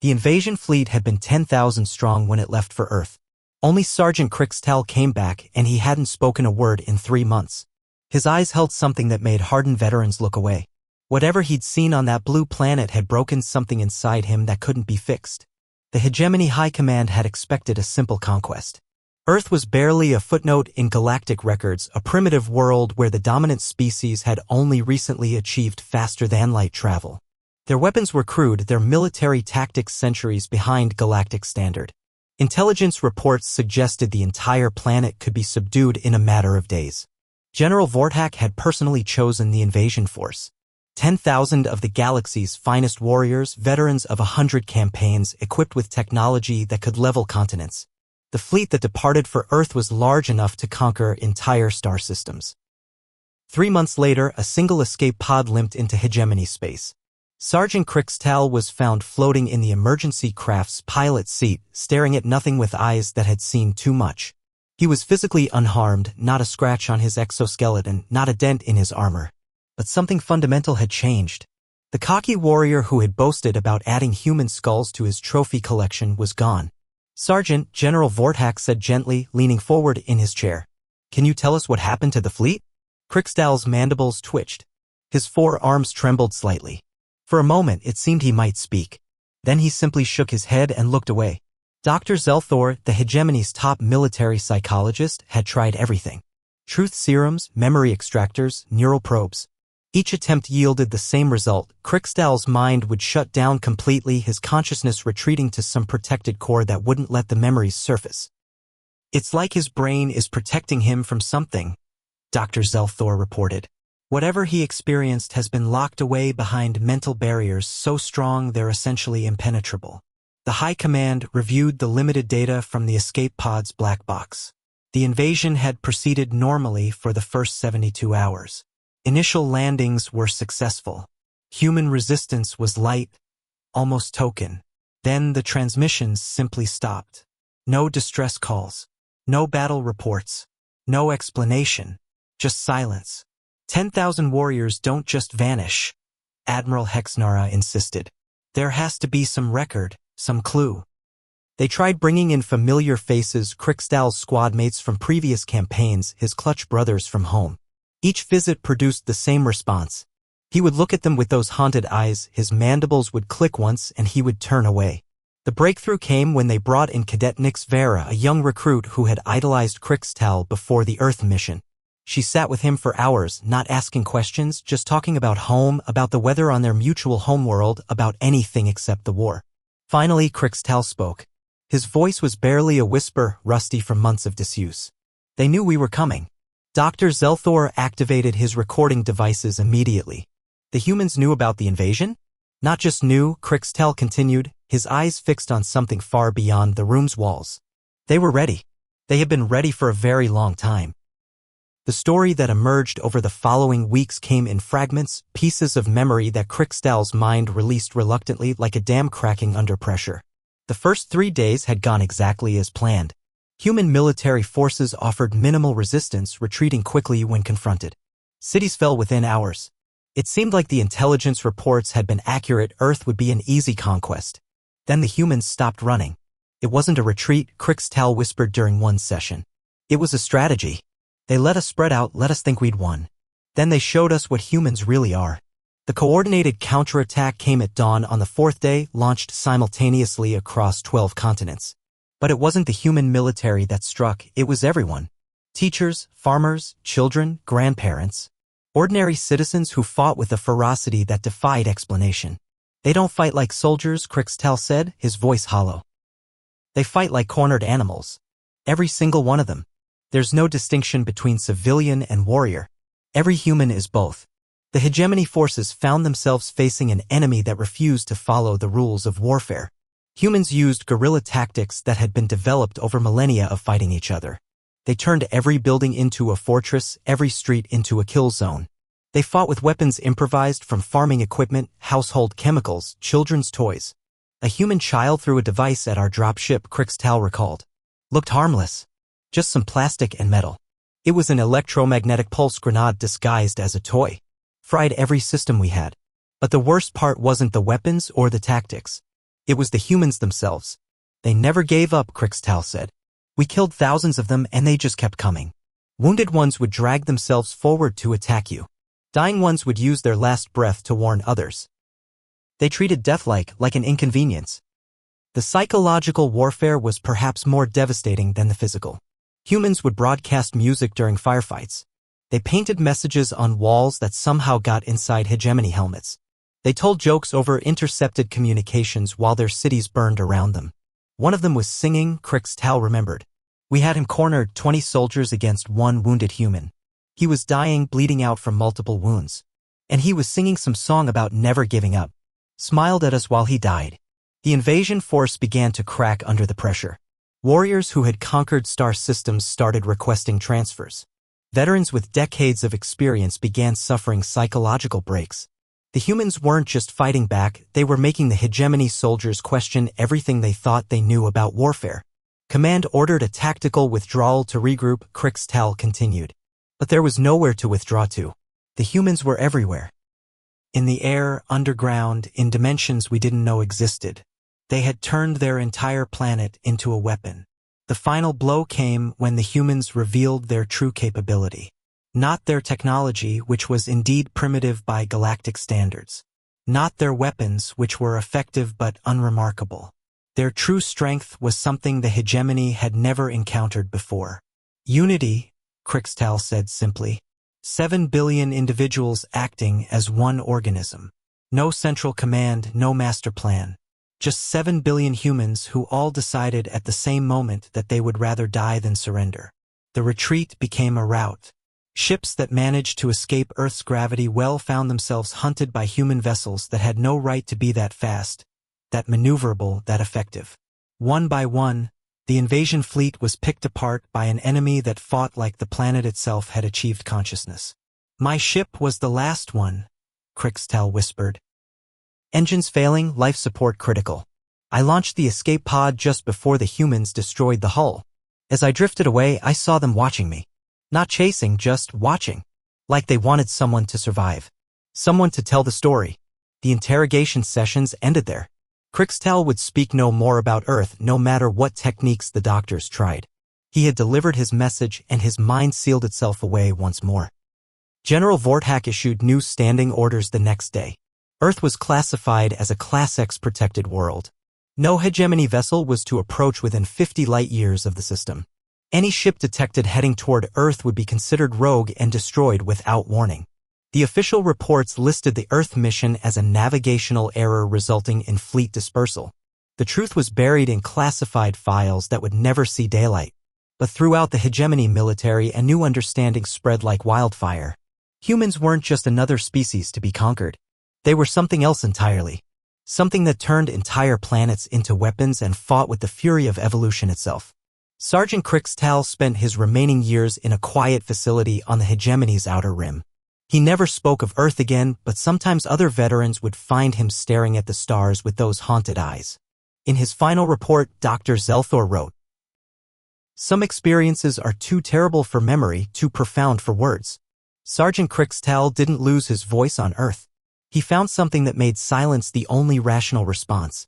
The invasion fleet had been 10,000 strong when it left for Earth. Only Sergeant Crixtel came back, and he hadn't spoken a word in 3 months. His eyes held something that made hardened veterans look away. Whatever he'd seen on that blue planet had broken something inside him that couldn't be fixed. The Hegemony High Command had expected a simple conquest. Earth was barely a footnote in galactic records, a primitive world where the dominant species had only recently achieved faster-than-light travel. Their weapons were crude, their military tactics centuries behind galactic standard. Intelligence reports suggested the entire planet could be subdued in a matter of days. General Vortak had personally chosen the invasion force. 10,000 of the galaxy's finest warriors, veterans of 100 campaigns, equipped with technology that could level continents. The fleet that departed for Earth was large enough to conquer entire star systems. 3 months later, a single escape pod limped into Hegemony space. Sergeant Crixtal was found floating in the emergency craft's pilot seat, staring at nothing with eyes that had seen too much. He was physically unharmed, not a scratch on his exoskeleton, not a dent in his armor. But something fundamental had changed. The cocky warrior who had boasted about adding human skulls to his trophy collection was gone. Sergeant, General Vortak said gently, leaning forward in his chair. Can you tell us what happened to the fleet? Crixtal's mandibles twitched. His forearms trembled slightly. For a moment, it seemed he might speak. Then he simply shook his head and looked away. Dr. Zelthor, the Hegemony's top military psychologist, had tried everything. Truth serums, memory extractors, neural probes. Each attempt yielded the same result. Crixtal's mind would shut down completely, his consciousness retreating to some protected core that wouldn't let the memories surface. It's like his brain is protecting him from something, Dr. Zelthor reported. Whatever he experienced has been locked away behind mental barriers so strong they're essentially impenetrable. The High Command reviewed the limited data from the escape pod's black box. The invasion had proceeded normally for the first 72 hours. Initial landings were successful. Human resistance was light, almost token. Then the transmissions simply stopped. No distress calls. No battle reports. No explanation. Just silence. 10,000 warriors don't just vanish, Admiral Hexnara insisted. There has to be some record, some clue. They tried bringing in familiar faces, Crixtal's squad mates from previous campaigns, his clutch brothers from home. Each visit produced the same response. He would look at them with those haunted eyes, his mandibles would click once and he would turn away. The breakthrough came when they brought in Cadet Nix Vera, a young recruit who had idolized Crixtal before the Earth mission. She sat with him for hours, not asking questions, just talking about home, about the weather on their mutual homeworld, about anything except the war. Finally, Crixtal spoke. His voice was barely a whisper, rusty from months of disuse. They knew we were coming. Dr. Zelthor activated his recording devices immediately. The humans knew about the invasion? Not just knew, Crixtal continued, his eyes fixed on something far beyond the room's walls. They were ready. They had been ready for a very long time. The story that emerged over the following weeks came in fragments, pieces of memory that Crixtal's mind released reluctantly like a dam cracking under pressure. The first 3 days had gone exactly as planned. Human military forces offered minimal resistance, retreating quickly when confronted. Cities fell within hours. It seemed like the intelligence reports had been accurate. Earth would be an easy conquest. Then the humans stopped running. It wasn't a retreat, Crixtal whispered during one session. It was a strategy. They let us spread out, let us think we'd won. Then they showed us what humans really are. The coordinated counterattack came at dawn on the 4th day, launched simultaneously across 12 continents. But it wasn't the human military that struck, it was everyone. Teachers, farmers, children, grandparents. Ordinary citizens who fought with a ferocity that defied explanation. They don't fight like soldiers, Crixtal said, his voice hollow. They fight like cornered animals. Every single one of them. There's no distinction between civilian and warrior. Every human is both. The hegemony forces found themselves facing an enemy that refused to follow the rules of warfare. Humans used guerrilla tactics that had been developed over millennia of fighting each other. They turned every building into a fortress, every street into a kill zone. They fought with weapons improvised from farming equipment, household chemicals, children's toys. A human child threw a device at our dropship, Crixtal recalled. Looked harmless. Just some plastic and metal. It was an electromagnetic pulse grenade disguised as a toy. Fried every system we had. But the worst part wasn't the weapons or the tactics. It was the humans themselves. They never gave up, Krixtal said. We killed thousands of them and they just kept coming. Wounded ones would drag themselves forward to attack you. Dying ones would use their last breath to warn others. They treated death like an inconvenience. The psychological warfare was perhaps more devastating than the physical. Humans would broadcast music during firefights. They painted messages on walls that somehow got inside hegemony helmets. They told jokes over intercepted communications while their cities burned around them. One of them was singing, Krixtal remembered. We had him cornered, 20 soldiers against one wounded human. He was dying, bleeding out from multiple wounds. And he was singing some song about never giving up. Smiled at us while he died. The invasion force began to crack under the pressure. Warriors who had conquered star systems started requesting transfers. Veterans with decades of experience began suffering psychological breaks. The humans weren't just fighting back, they were making the hegemony soldiers question everything they thought they knew about warfare. Command ordered a tactical withdrawal to regroup, Krixtal continued. But there was nowhere to withdraw to. The humans were everywhere. In the air, underground, in dimensions we didn't know existed. They had turned their entire planet into a weapon. The final blow came when the humans revealed their true capability. Not their technology, which was indeed primitive by galactic standards. Not their weapons, which were effective but unremarkable. Their true strength was something the hegemony had never encountered before. Unity, Krixtal said simply. 7 billion individuals acting as one organism. No central command, no master plan. Just 7 billion humans who all decided at the same moment that they would rather die than surrender. The retreat became a rout. Ships that managed to escape Earth's gravity well found themselves hunted by human vessels that had no right to be that fast, that maneuverable, that effective. One by one, the invasion fleet was picked apart by an enemy that fought like the planet itself had achieved consciousness. My ship was the last one, Krixtal whispered. Engines failing, life support critical. I launched the escape pod just before the humans destroyed the hull. As I drifted away, I saw them watching me. Not chasing, just watching. Like they wanted someone to survive. Someone to tell the story. The interrogation sessions ended there. Krixtal would speak no more about Earth, no matter what techniques the doctors tried. He had delivered his message and his mind sealed itself away once more. General Vortak issued new standing orders the next day. Earth was classified as a Class X protected world. No hegemony vessel was to approach within 50 light-years of the system. Any ship detected heading toward Earth would be considered rogue and destroyed without warning. The official reports listed the Earth mission as a navigational error resulting in fleet dispersal. The truth was buried in classified files that would never see daylight. But throughout the hegemony military, a new understanding spread like wildfire. Humans weren't just another species to be conquered. They were something else entirely. Something that turned entire planets into weapons and fought with the fury of evolution itself. Sergeant Krixtal spent his remaining years in a quiet facility on the hegemony's outer rim. He never spoke of Earth again, but sometimes other veterans would find him staring at the stars with those haunted eyes. In his final report, Dr. Zelthor wrote, "Some experiences are too terrible for memory, too profound for words." Sergeant Krixtal didn't lose his voice on Earth. He found something that made silence the only rational response.